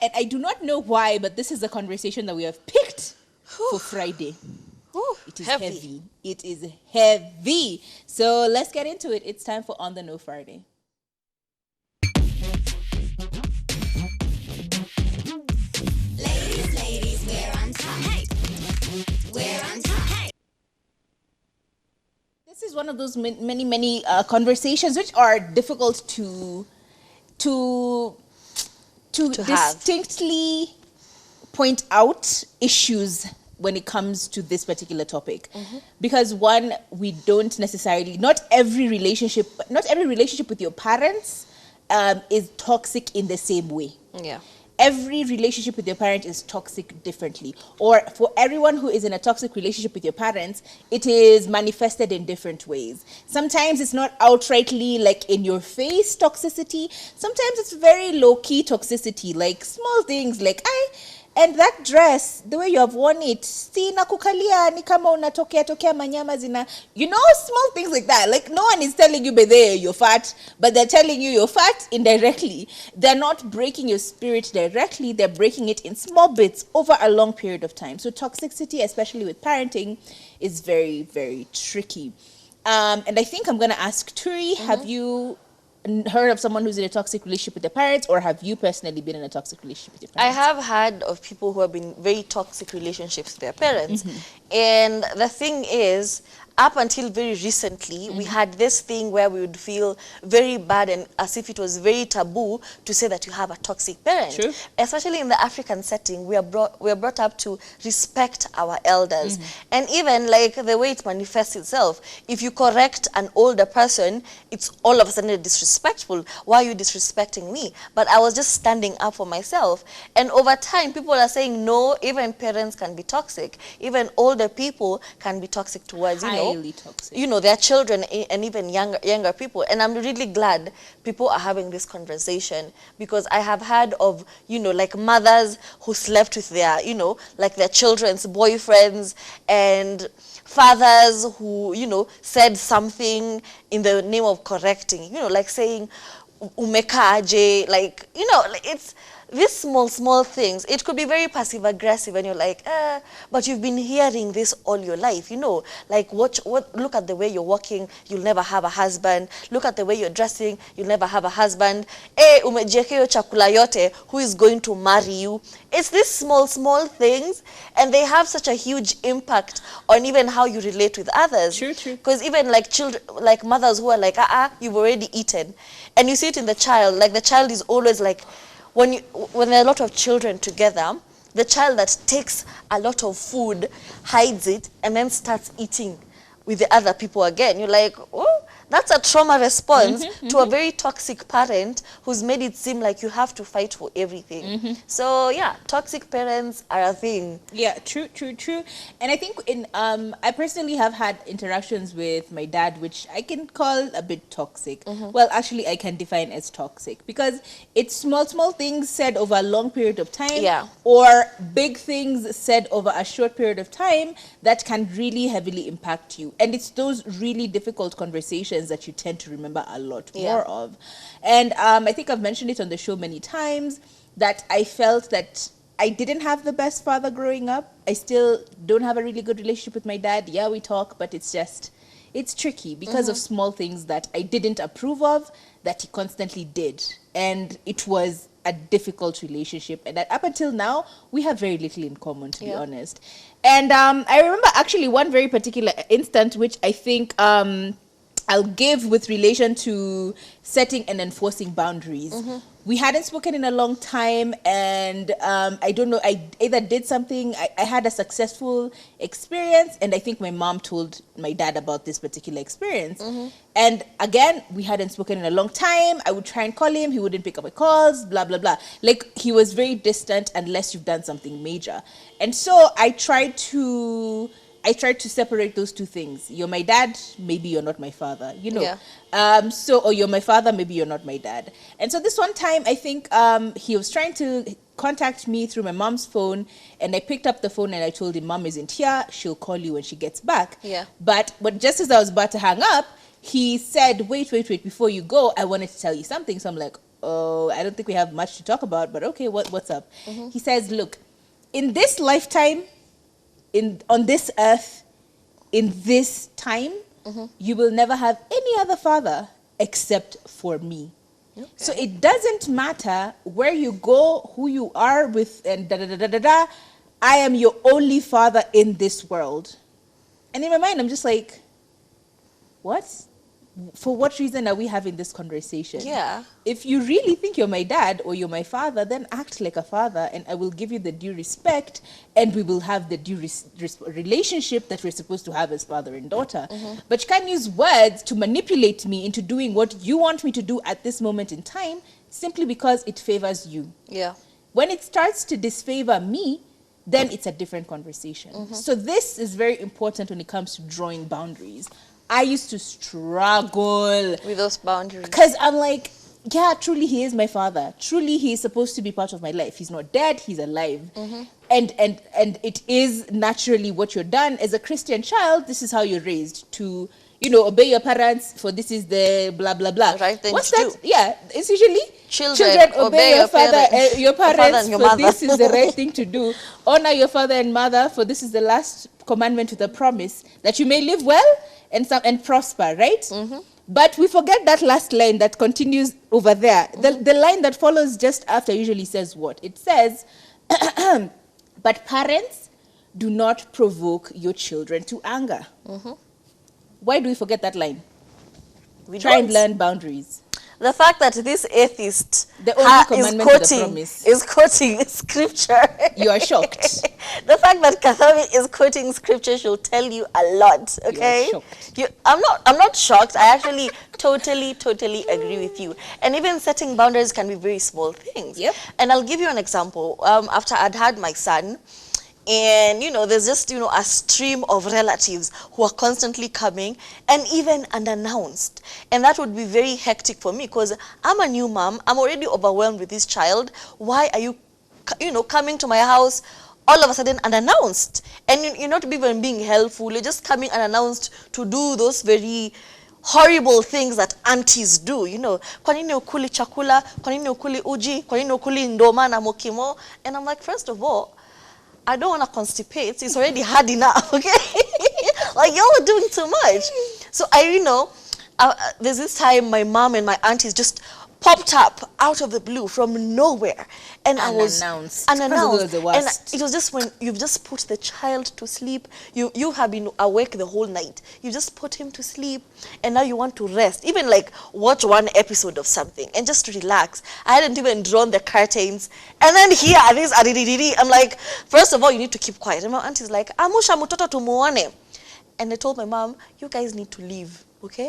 And I do not know why, but this is a conversation that we have picked for Friday. It is heavy. It is heavy. So let's get into it. It's time for On the No Friday. Ladies, we're on top. Hey. We're on top. Hey. This is one of those many conversations which are difficult to distinctly point out issues when it comes to this particular topic. Because one, we don't necessarily, not every relationship with your parents is toxic in the same way. Yeah. Every relationship with your parent is toxic differently. Or for everyone who is in a toxic relationship with your parents, it is manifested in different ways. Sometimes it's not outrightly like in your face toxicity. Sometimes it's very low-key toxicity, like small things like, and that dress, the way you have worn it, sina kukalia ni kama unatokea manyama zina, small things like that. Like no one is telling you, you're fat, but they're telling you you're fat indirectly. They're not breaking your spirit directly. They're breaking it in small bits over a long period of time. So toxicity, especially with parenting, is very, very tricky. And I think I'm going to ask Turi, have you heard of someone who's in a toxic relationship with their parents, or have you personally been in a toxic relationship with your parents? I have heard of people who have been very toxic relationships with their parents. And the thing is, up until very recently, we had this thing where we would feel very bad and as if it was very taboo to say that you have a toxic parent. True. Especially in the African setting, we are brought up to respect our elders. And even like the way it manifests itself, if you correct an older person, it's all of a sudden disrespectful. Why are you disrespecting me? But I was just standing up for myself. And over time, people are saying, no, even parents can be toxic. Even older people can be toxic towards, Highly toxic. their children and even younger people. And I'm really glad people are having this conversation, because I have heard of, like mothers who slept with their, like their children's boyfriends, and fathers who, said something in the name of correcting, like saying, umekaje, like, it's these small things. It could be very passive aggressive, and you're like, but you've been hearing this all your life, like look at the way you're walking, you'll never have a husband. Look at the way you're dressing, you'll never have a husband. Umejiekea chakula yote, who is going to marry you? It's these small things, and they have such a huge impact on even how you relate with others. True. Because even like children, like mothers who are like, you've already eaten, and you see it in the child. Like the child is always like, when there are a lot of children together, the child that takes a lot of food hides it and then starts eating with the other people again. You're like, oh, that's a trauma response to a very toxic parent who's made it seem like you have to fight for everything. So yeah, toxic parents are a thing. Yeah, true. And I think I personally have had interactions with my dad, which I can call a bit toxic. Well, actually, I can define as toxic because it's small things said over a long period of time, or big things said over a short period of time that can really heavily impact you. And it's those really difficult conversations that you tend to remember a lot more of. And I think I've mentioned it on the show many times that I felt that I didn't have the best father growing up. I still don't have a really good relationship with my dad. Yeah, we talk, but it's tricky because of small things that I didn't approve of that he constantly did. And it was a difficult relationship. And that up until now, we have very little in common, to be honest. And I remember actually one very particular instance, which I think I'll give with relation to setting and enforcing boundaries. We hadn't spoken in a long time, and I don't know, I either did something, I had a successful experience, and I think my mom told my dad about this particular experience. And again, we hadn't spoken in a long time. I would try and call him, he wouldn't pick up my calls, blah, blah, blah. Like, he was very distant unless you've done something major. And so I tried to separate those two things. You're my dad, maybe you're not my father, or you're my father, maybe you're not my dad. And so this one time, I think he was trying to contact me through my mom's phone, and I picked up the phone and I told him, Mom isn't here, she'll call you when she gets back. But just as I was about to hang up, he said, wait, before you go, I wanted to tell you something. So I'm like, oh, I don't think we have much to talk about, but okay, what's up? He says, look, in this lifetime, on this earth, in this time, you will never have any other father except for me. Okay. So it doesn't matter where you go, who you are with, and da da da da da da. I am your only father in this world. And in my mind, I'm just like, what? For what reason are we having this conversation? Yeah. If you really think you're my dad or you're my father, then act like a father, and I will give you the due respect, and we will have the due relationship that we're supposed to have as father and daughter. But you can't use words to manipulate me into doing what you want me to do at this moment in time, simply because it favors you. Yeah. When it starts to disfavor me, then it's a different conversation. So this is very important when it comes to drawing boundaries. I used to struggle with those boundaries. Because I'm like, yeah, truly he is my father. Truly he is supposed to be part of my life. He's not dead, he's alive. And it is naturally what you're done. As a Christian child, this is how you're raised to, obey your parents, for this is the blah, blah, blah. Right thing What's to that? do. Yeah, it's usually Children obey your father, your parents, your for mother. this is the right thing to do. Honor your father and mother, for this is the last commandment with a promise, that you may live well and prosper, right? But we forget that last line that continues over there. The line that follows just after usually says what? It says, but parents, do not provoke your children to anger. Why do we forget that line? We Try don't. and learn boundaries. The fact that this atheist The only commandment to the promise. is quoting scripture. You are shocked. The fact that Kathawi is quoting scripture should tell you a lot, okay? You are shocked. I'm not shocked. I actually totally agree with you. And even setting boundaries can be very small things. Yep. And I'll give you an example. After I'd had my son, and there's just a stream of relatives who are constantly coming, and even unannounced, and that would be very hectic for me, because I'm a new mom. I'm already overwhelmed with this child. Why are you coming to my house all of a sudden unannounced? And you're not even being helpful. You're just coming unannounced to do those very horrible things that aunties do. Kwa nini ukuli chakula, kwa nini ukuli uji, kwa nini ukuli ndoma na mokimo? And I'm like, first of all, I don't want to constipate. It's already hard enough, okay? Like, y'all are doing too much. So there's this time my mom and my aunties just popped up out of the blue from nowhere, and I was unannounced. And it was just when you've just put the child to sleep. You have been awake the whole night. You just put him to sleep, and now you want to rest, even like watch one episode of something and just relax. I hadn't even drawn the curtains, and then here this I'm like, first of all, you need to keep quiet. And my auntie's like, amusha mutoto tumuone. And I told my mom, you guys need to leave, okay?